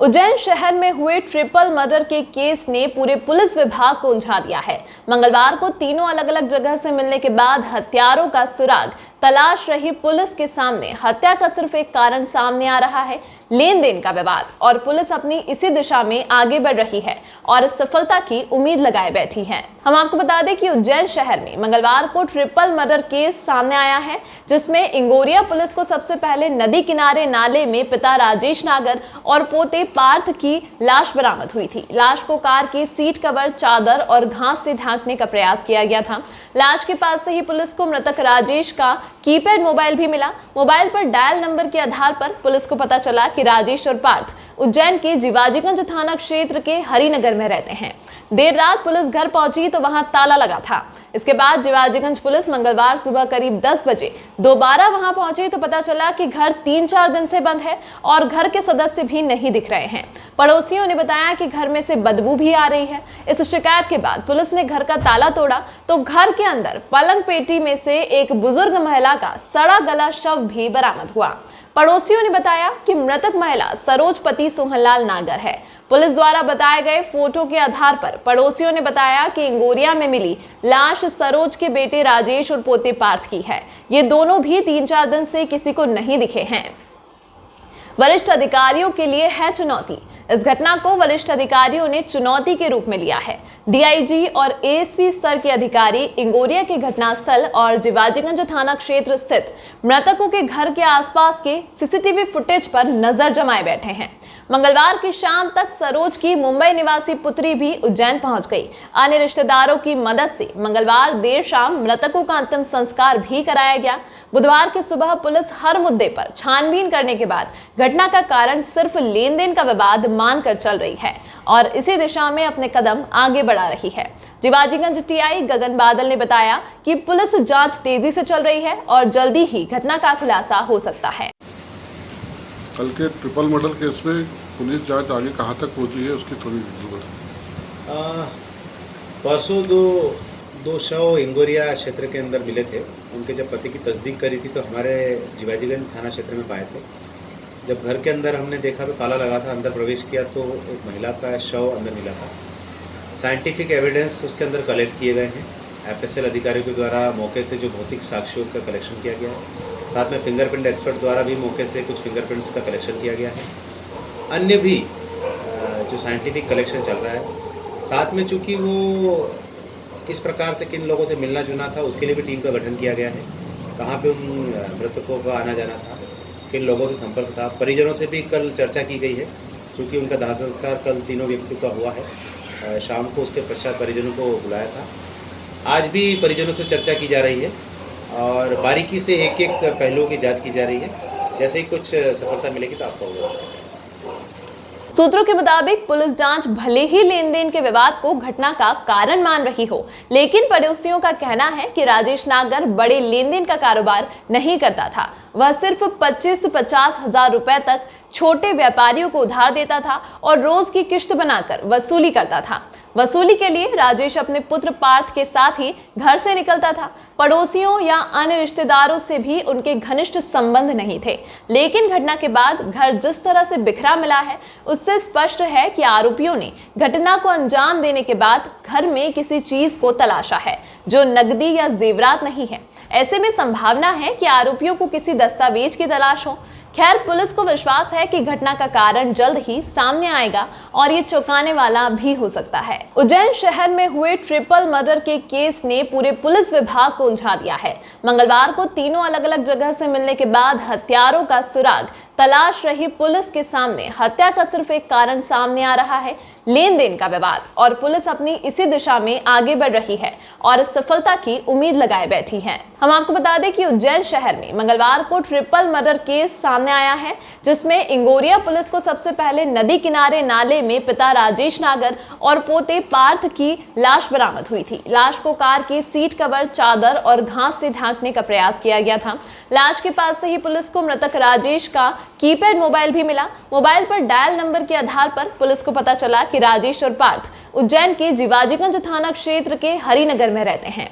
उज्जैन शहर में हुए ट्रिपल मर्डर के केस ने पूरे पुलिस विभाग को उलझा दिया है। मंगलवार को तीनों अलग अलग जगह से मिलने के बाद हत्यारों का सुराग तलाश रही पुलिस के सामने हत्या का सिर्फ एक कारण सामने आ रहा है, लेन देन का विवाद। और पुलिस अपनी इसी दिशा में आगे बढ़ रही है और सफलता की उम्मीद लगाए बैठी है। हम आपको बता दें कि उज्जैन शहर में मंगलवार को ट्रिपल मर्डर केस सामने आया है, जिसमें इंगोरिया पुलिस को सबसे पहले नदी किनारे नाले में पिता राजेश नागर और पोते पार्थ की लाश बरामद हुई थी। लाश को कार की सीट कवर, चादर और घास से ढांकने का प्रयास किया गया था। लाश के पास से ही पुलिस को मृतक राजेश का कीपैड मोबाइल भी मिला। मोबाइल पर डायल नंबर के आधार पर पुलिस को पता चला कि राजेश और पार्थ उज्जैन के जिवाजीगंज थाना क्षेत्र के हरिनगर में रहते हैं। देर रात पुलिस घर पहुंची तो वहां ताला लगा था। इसके बाद जिवाजीगंज पुलिस मंगलवार सुबह करीब 10 बजे दोबारा वहां पहुंची तो पता चला कि घर 3-4 दिन से बंद है और घर के सदस्य भी नहीं दिख रहे हैं। पड़ोसियों ने बताया कि घर में से बदबू भी आ रही है। इस शिकायत के बाद पुलिस ने घर का ताला तोड़ा तो घर के अंदर पलंग पेटी में से एक बुजुर्ग महिला का सड़ा गला शव भी बरामद हुआ। पड़ोसियों ने बताया कि मृतक महिला सरोजपति सोहनलाल नागर है। पुलिस द्वारा बताए गए फोटो के आधार पर पड़ोसियों ने बताया कि इंगोरिया में मिली लाश सरोज के बेटे राजेश और पोते पार्थ की है। ये दोनों भी 3-4 दिन से किसी को नहीं दिखे हैं। वरिष्ठ अधिकारियों के लिए है चुनौती। इस घटना को वरिष्ठ अधिकारियों ने चुनौती के रूप में लिया है। डीआईजी और एएसपी स्तर के अधिकारी इंगोरिया के घटनास्थल और जिवाजीगंज थाना क्षेत्र स्थित मृतकों के घर के आसपास के सीसीटीवी फुटेज पर नजर जमाए बैठे हैं। मंगलवार की शाम तक सरोज की मुंबई निवासी पुत्री भी उज्जैन पहुंच गई। अन्य रिश्तेदारों की मदद से मंगलवार देर शाम मृतकों का अंतिम संस्कार भी कराया गया। बुधवार की सुबह पुलिस हर मुद्दे पर छानबीन करने के बाद घटना का कारण सिर्फ लेन देन का विवाद मानकर चल रही है और इसी दिशा में अपने कदम आगे बढ़ा रही है। जिवाजीगंज टीआई गगन बादल ने बताया कि पुलिस जांच तेजी से चल रही है और जल्दी ही घटना का खुलासा हो सकता है। कल के ट्रिपल मर्डर केस में पुलिस जांच आगे कहां तक पहुंची है, उसकी थोड़ी बताएं। परसों दो शव इंगोरिया क्षेत्र के अंदर मिले थे। उनके जब पति की तस्दीक करी थी तो हमारे जिवाजीगंज थाना क्षेत्र में पाए थे। जब घर के अंदर हमने देखा तो ताला लगा था। अंदर प्रवेश किया तो एक महिला का शव अंदर मिला था। साइंटिफिक एविडेंस उसके अंदर कलेक्ट किए गए हैं। एफएसएल अधिकारियों के द्वारा मौके से जो भौतिक साक्ष्यों का कलेक्शन किया गया है, साथ में फिंगरप्रिंट एक्सपर्ट द्वारा भी मौके से कुछ फिंगरप्रिंट्स का कलेक्शन किया गया है। अन्य भी जो साइंटिफिक कलेक्शन चल रहा है। साथ में चूँकि वो किस प्रकार से किन लोगों से मिलना जुलना था, उसके लिए भी टीम का गठन किया गया है। कहाँ पे उन मृतकों का आना जाना था, किन लोगों से संपर्क था। परिजनों से भी कल चर्चा की गई है, क्योंकि उनका दाह संस्कार कल तीनों व्यक्तियों का हुआ है। शाम को उसके पश्चात परिजनों को बुलाया था। आज भी परिजनों से चर्चा की जा रही है और बारीकी से एक एक पहलुओं की जांच की जा रही है। जैसे ही कुछ सफलता मिलेगी तो आपको होगा। सूत्रों के मुताबिक पुलिस जांच भले ही लेन देन के विवाद को घटना का कारण मान रही हो, लेकिन पड़ोसियों का कहना है कि राजेश नागर बड़े लेन देन का कारोबार नहीं करता था। वह सिर्फ 25-50 हजार रुपए तक छोटे व्यापारियों को उधार देता था और रोज की किश्त बनाकर वसूली करता था। वसूली के लिए राजेश अपने पुत्र पार्थ के साथ ही घर से निकलता था। पड़ोसियों या अन्य रिश्तेदारों से भी उनके घनिष्ठ संबंध नहीं थे। लेकिन घटना के बाद घर जिस तरह से बिखरा मिला है, उससे स्पष्ट है कि आरोपियों ने घटना को अंजाम देने के बाद घर में किसी चीज को तलाशा है जो नकदी या जेवरात नहीं है। ऐसे में संभावना है कि आरोपियों को किसी दस्तावेज की तलाश हो। खैर, पुलिस को विश्वास है कि घटना का कारण जल्द ही सामने आएगा और ये चौंकाने वाला भी हो सकता है। उज्जैन शहर में हुए ट्रिपल मर्डर के केस ने पूरे पुलिस विभाग को उलझा दिया है। मंगलवार को तीनों अलग अलग जगह से मिलने के बाद हत्यारों का सुराग तलाश रही पुलिस के सामने हत्या का सिर्फ एक कारण सामने आ रहा है, लेन देन का विवाद। और पुलिस अपनी इसी दिशा में आगे बढ़ रही है और सफलता की उम्मीद लगाए बैठी है। हम आपको बता दें कि उज्जैन शहर में मंगलवार को ट्रिपल मर्डर केस सामने आया है, जिसमें इंगोरिया पुलिस को सबसे पहले नदी किनारे नाले में पिता राजेश नागर और पोते पार्थ की लाश बरामद हुई थी। लाश को कार की सीट कवर, चादर और घास से ढांकने का प्रयास किया गया था। लाश के पास से ही पुलिस को मृतक राजेश का कीपैड मोबाइल भी मिला। मोबाइल पर डायल नंबर के आधार पर पुलिस को पता चला कि राजेश और पार्थ उज्जैन के जिवाजीगंज थाना क्षेत्र के हरिनगर में रहते हैं।